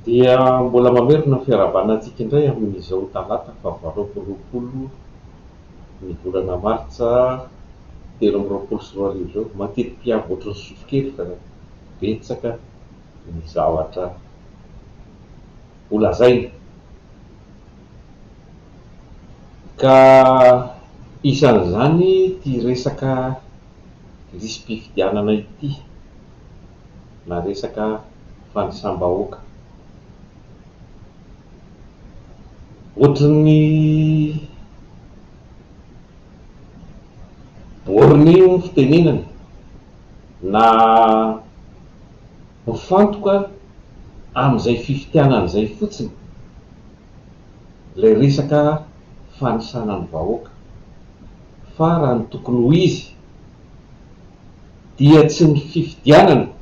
Dia mbola mamerina ny fiarahabanantsika indray amin'izao talata fa 8 ny volana martsa 2024 izao. Matetiky avy ohatran'ny sofokely fa betsaka ny zavatra holazaina. Ka isan'izany ty resaka lisam-pifidianana ity na resaka fandrisam-bahoaka. Ohatran'ny borina io ny fitenenana na mifantoka amin'izay fifidianana izay fotsiny ilay resaka fandrisana ny vahoaka, fa raha ny tokony ho izy dia tsy ny fifidianana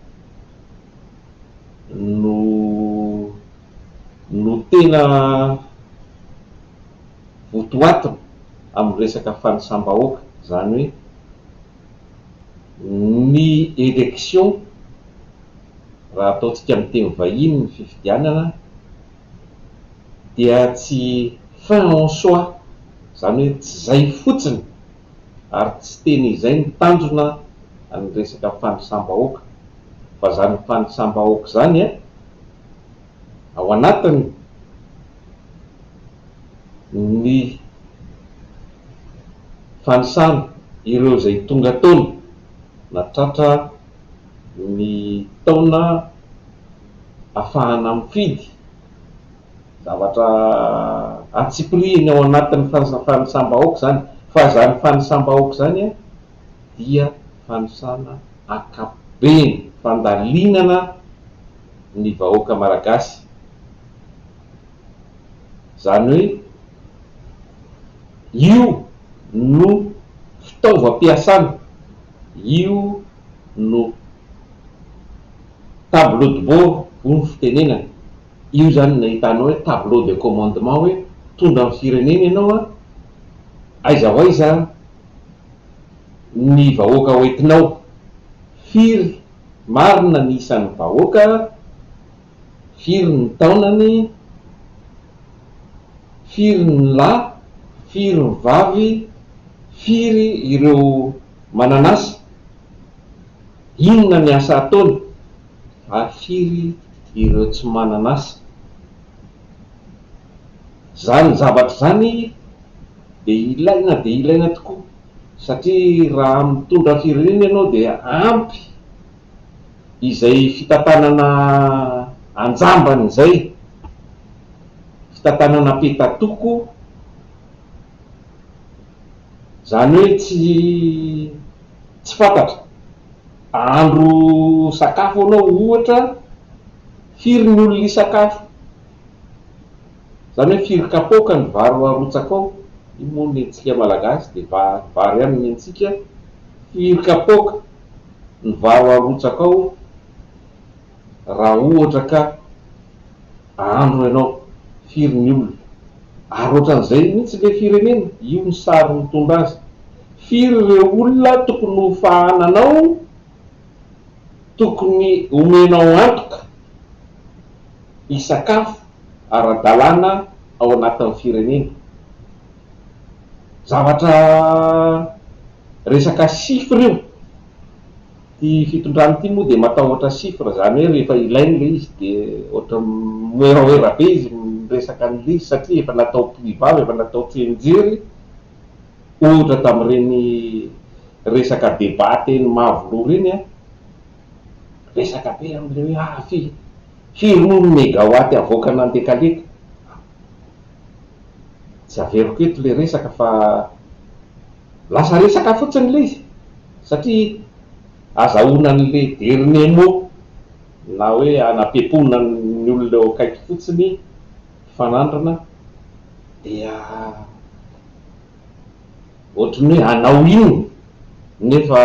no tena votoatiny amin'ny resaka fandrisam-bahoaka, zany hoe ny élection raha ataontsika amin'ny teny vahiny ny fifidianana dia tsy fin en soi, zany hoe tsy zay fotsiny ary tsy teny izay ny tanjona amin'ny resaka fandrisam-bahoaka, fa zany fandrisam-bahoaka zany ao anatiny ny fandrisana ireo izay tonga taona na tratra ny taona ahafahana mifidy zavatra antsipirihiny ao anatin'ny fandrisam-bahoaka zany. Fa zany fandrisam-bahoaka zany dia fandrisana ankapobeny, fandalinana ny vahoaka malagasy, zany hoe io no fitaovam-piasana, io no tableau de bord hoy ny fitenenana. Io zany nahitanao hoe tableau de commandement, hoe tondra ny firenena ianao aiza ho aiza ny vahoaka hoentinao, firy marina ny isan'ny vahoaka, firy ny taonany, firy ny lahy, firy ny vavy, firy ireo manan'asa, inona ny asa ataony, ary firy ireo tsy manan'asa. Zany zavatra zany dia ilaina tokoa, satria raha mitondra firenena ianao dia ampy izay fitantanana anjambany izay, fitantanana petatoko, zany hoe tsy fantatra. Andro sakafo anao ohatra, firy ny olona isakafo, zany hoe firy kapoaka ny vary arotsaka ao, io moa nentsika malagasy dia vary ihany nentsika, firy kapoaka ny vary arotsaka ao raha ohatra ka andro ianao, firy ny olona, ary ohatran'izay mihitsy le firenena, io ny sary mitondra azy. Firy ireo olona tokony ho fahananao, tokony omenao antoka isakafo ara-dalàna ao anatin'ny firenena. Zavatra resaka chiffre io, ty fitondrany ity moa dia matahotra chiffre, zany hoe rehefa ilainy le izy dia ohatra moeraoera be izy resaka an'ilay izy, satria efa natao mpivavy, efa natao fianjery, ohatra tamin'ireny resaka débat teny Mavoloha reny resaka be amin'ilay hoe firy moa ny mégawatt avoaka nandekaleka. Tsy averiko eto le resaka fa lasa resaka fotsiny le izy, satria azahoana an'le dernier mot na hoe anam-piampona ny olona eo akaiky fotsiny fanandrana, dia ohatrany hoe hanao ino, nefa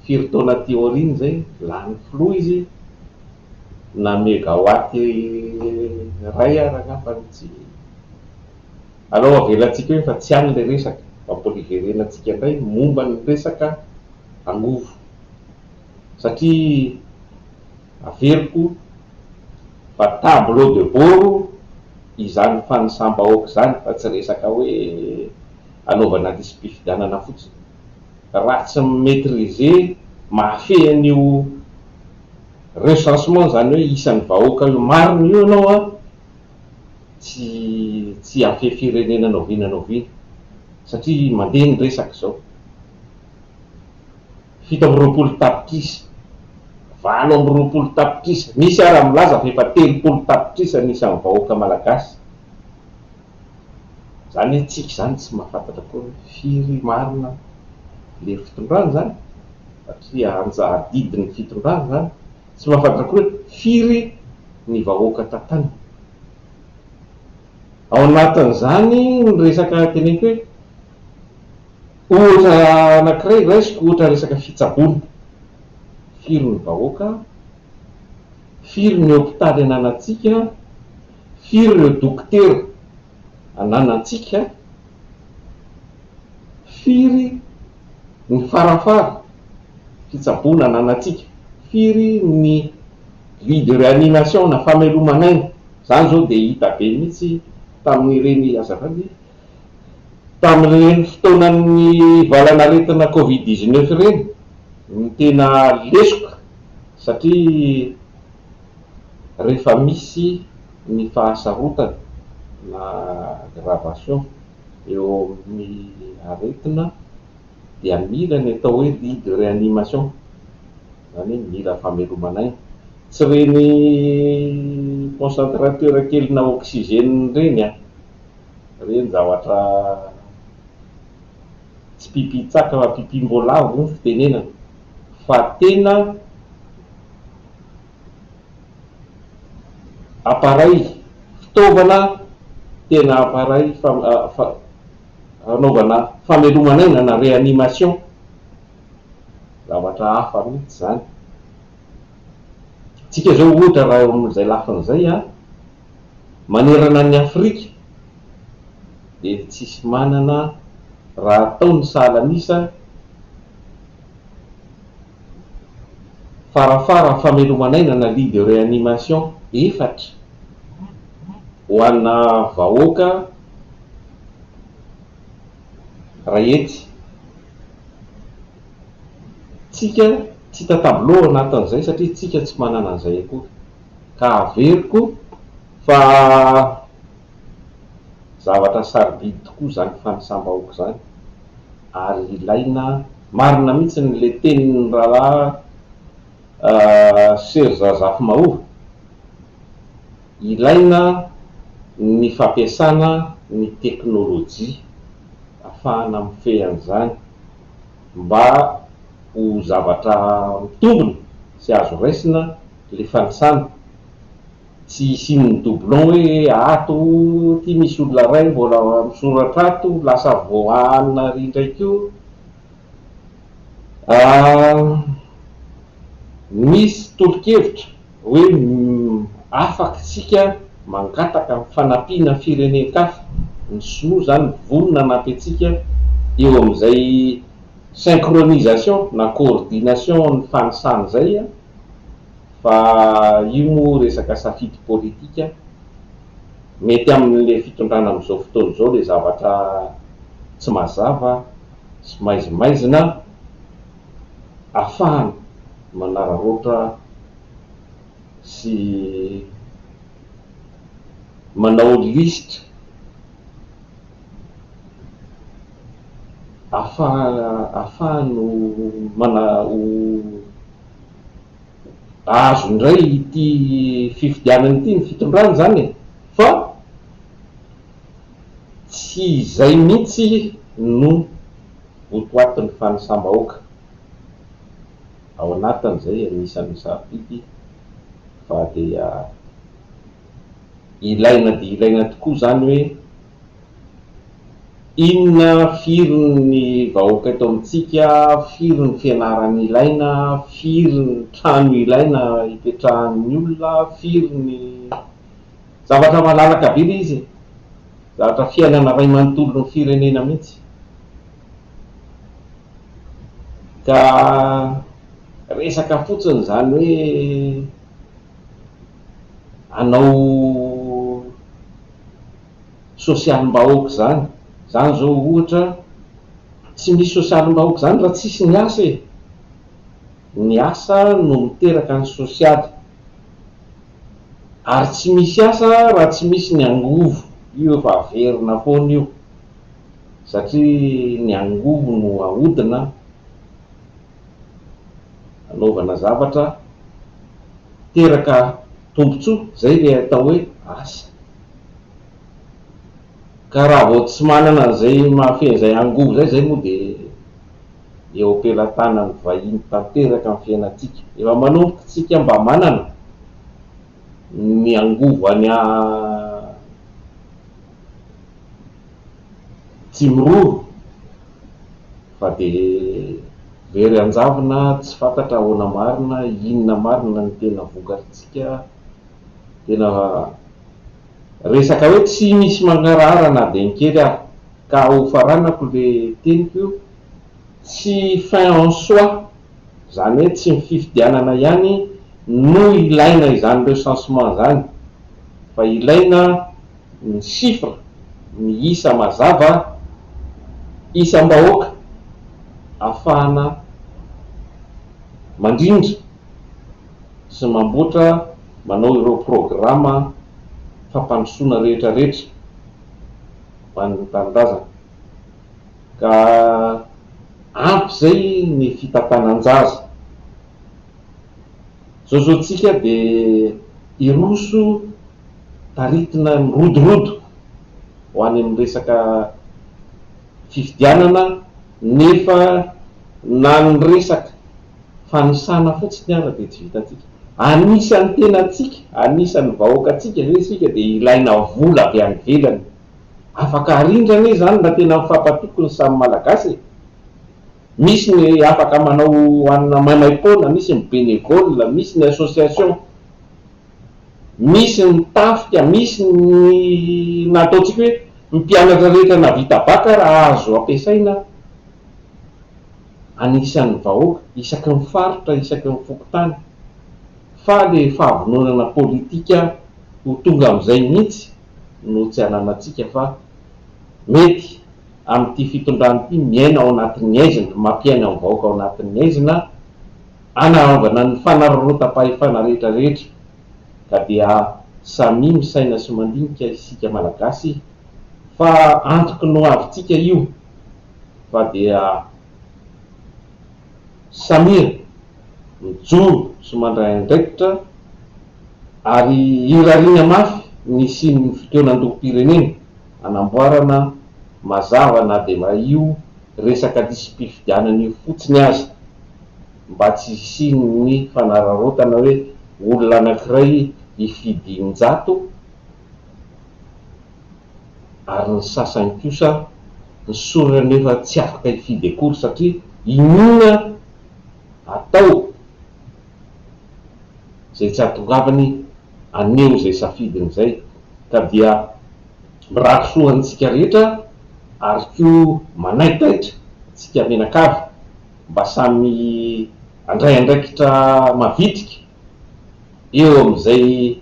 firy taona ty aoriana zay lany filoha izy na mégawatt ray arangambany tsy. Alao avelantsika hoe fa tsy hany le resaka, fampoliverenantsika indray momba ny resaka angovo, satria averiko fa tableau de bord izany fanisambahoaka zany, fa tsy resaka hoe anaovana lisam-pifidianana fotsiny. Raha tsy maîtriser mahafehan'io recensement zany hoe isan'ny vahoaka io marina io ianao a, tsy afehy firenena anao vina satria mandeha ny resaka zao 7 tapitrisa 20 tapitrisa, misy ara milaza fa efa 30 tapitrisa nisan'ny vahoaka malagasy. Zany hoe tsika zany tsy mahafantatra koa firy marina le fitondrana zany, satria didin'ny fitondrana zany, tsy mahafantatra koa hoe firy ny vahoaka tantany. Ao anatin'izany ny resaka teneniko hoe ohatra anankiray raisiko, ohatra resaka fitsaboana, firy ny vahoaka, firy ny hôpitaly ananantsika, firy ireo dokotera ananantsika, firy ny farafara fitsaboana ananantsika, firy ny lit de réanimation na fameloman'aina. Zany zao dia hita be mihitsy tamin'ireny azafady, tamin'ireny fotoanan'ny valanaretina Covid-19 ireny, ny tena lesoko, satria rehefa misy ny fahasarotana na aggravation eo amin'ny aretina dia mila ny atao hoe lit de réanimation, zany hoe mila fameloman'aina. Tsy reny concentrateur kelina oxygène reny a, reny zavatra tsy pipitsaka fa pipimbolavo ny fitenenana, fa tena appareil, fitaovana tena appareil anaovana fameloman'aina na réanimation, zavatra hafa mihitsy zany. Tsika zao ohatra raha eo amin'izay lafin'izay a, manerana ny Afrika dia tsisy manana raha ataony sahalanisa farafara fameloman'aina na lit de réanimation 4 ho anna vahoaka raety. Tsika tsy hita tableau anatin'izay satria tsika tsy manana an'izay akory, ka averiko fa zavatra sarobidy tokoa zany fanisambahoaka zany, ary ilaina marina mihitsy le tenin'ny rahalahy Serge Zafimahoro, ilaina ny fampiasana ny teknôlôjia ahafahana mifehy an'izany mba ho zavatra mitombina sy azo raisina le fanisana, tsy hisian'ny doublon hoe ato ty misy olona ray mbola misoratra ato lasa voahanina ry ndraiky io. Misy tolo-kevitra hoe afaka isika mangataka ny fanampiana firenen-kafa, ny sinoa zany vonona anampy antsika eo amin'izay synchronisation na coordination ny fanisany zay a, fa io moa resaka safidy politika, mety amin'le fitondrana amin'izao fotoana izao le zavatra tsy mazava sy maizimaizina, ahafahana manararaotra sy manao lista ahafahano azo indray ity fifidianana ity ny fitondrana zany e, fa tsy izay mihitsy no votoatin'ny fanisambahoaka. Ao anatin'izay anisan'ny sarobidy, fa dia ilaina tokoa zany hoe inona firy ny vahoaka eto amintsika, firy ny fianarana ilaina, firy ny trano ilaina hipetrahan'ny olona, firy ny zavatra malalaka be le izy, zavatra fiainana ray manontolo ny firenena mihitsy. Ka resaka fotsiny zany hoe hanao sosialim-bahoaka zany zao ohatra tsy misy sosialim-bahoaka zany raha tsisy ny asa e. Ny asa no miteraka ny sosialy, ary tsy misy asa raha tsy misy ny angovo. Io efa averina foana io, satria ny angovo no ahodina anaovana zavatra teraka tombontsoa, zay le atao hoe asa. Ka raha vao tsy manana an'izay mahafehy izay angovo zay moa dia eo am-pelantanany vahiny tanteraka amin'ny fiainantsika. Efa manomboka tsika mba manana ny angovo any Tsimororo, fa dia very anjavona tsy fantatra ahoana marina, inona marina ny tena vokarintsika. Tena resaka hoe tsy misy mangarahara na dia ny kely ary, ka ho faranako le teniko io, tsy fin en soi, zany hoe tsy ny fifidianana ihany no ilaina izany recensement zany, fa ilaina ny chiffre, ny isa mazava, isam-bahoaka, ahafahana mandrindra sy mamboatra, manao ireo programa fampandrosoana rehetra rehetra hoan'ny tanindrazana. Ka ampy zay ny fitampanan-jaza. Zao tsika dia iroso taritina mirodorodo ho any amin'ny resaka fifidianana, nefa na ny resaka fanisana fotsiny ara dia tsy vitantsika. Anisan'ny tenantsika, anisan'ny vahoakantsika ve sika dia ilaina vola avy any ivelany. Afaka arindrana zany na tena mifampatokony samy malagasy. Misy ny afaka manao anina maimaim-poana, misy ny bénévole, misy ny association, misy ny tafika, misy ny nataontsika hoe mpianatra rehetra na vita baka raha azo ampiasaina. Anisan'ny vahoaka isaky ny faritra, isaky ny fokontany. Fa le fahavononana politika ho tonga amin'izay mihitsy no tsy ananantsika, fa mety amin'ity fitondrana ity miaina ao anatin'ny aizina, mampiaina amin'ny vahoaka ao anatin'ny aizina, anaovana ny fanararaotam-pahefana rehetra rehetra. Ka dia samy misaina sy mandinika isika malagasy fa antoky no avintsika io, fa dia samira mijoro sy mandray andraikitra, ary irariana mafy ny siny fitoenan-dom-pirenena anamboarana mazava na dia io resaka disim-pifidianana io fotsiny azy, mba tsy hisian'ny fanararaotana hoe olona anankiray hifidy 100 ary ny sasany kosa ny sorona nefa tsy afaka hifidy akory satria inona atao zay tsy hatongavany aneo zay safidin'izay. Ka dia mirakosoantsika rehetra ary koa manaitaitra tsika menakavy mba samy andray andraikitra mavitrika eo amin'izay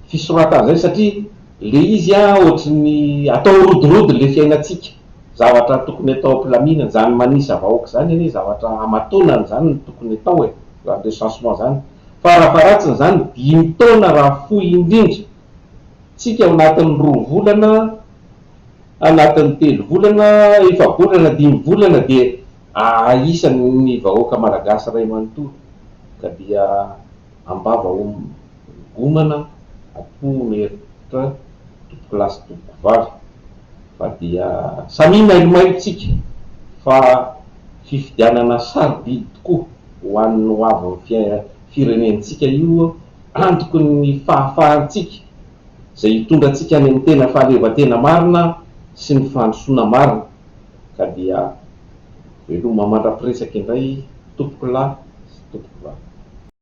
fisoratana zay, satria le izy ohatrany atao rodorody le fiainantsika, zavatra tokony atao ampilaminana zany manisa vahoaka zany anie, zavatra amatonana zany no tokony atao zany recensement zany. Farafaratsiny zany 5 taona raha fohy indrindra, tsika ao anatin'ny 2 volana, anatin'ny 3 volana, 4 volana, 5 volana dia isan'ny vahoaka malagasy ray manontolo. Ka dia ambava ho gomana akoho meritra tompoko lasy tompoko vavy, fa dia samy mailomailontsika fa fifidianana sarobidy tokoa ho an'ny ho avin'ny firenentsika io, antoky ny fahafahantsika zay hitondrantsika any amin'ny tena fahaleovantena marina sy ny fandrosoana marina. Ka dia veloma mandra-piresaka indray tompoko lahy sy tompoko vavy.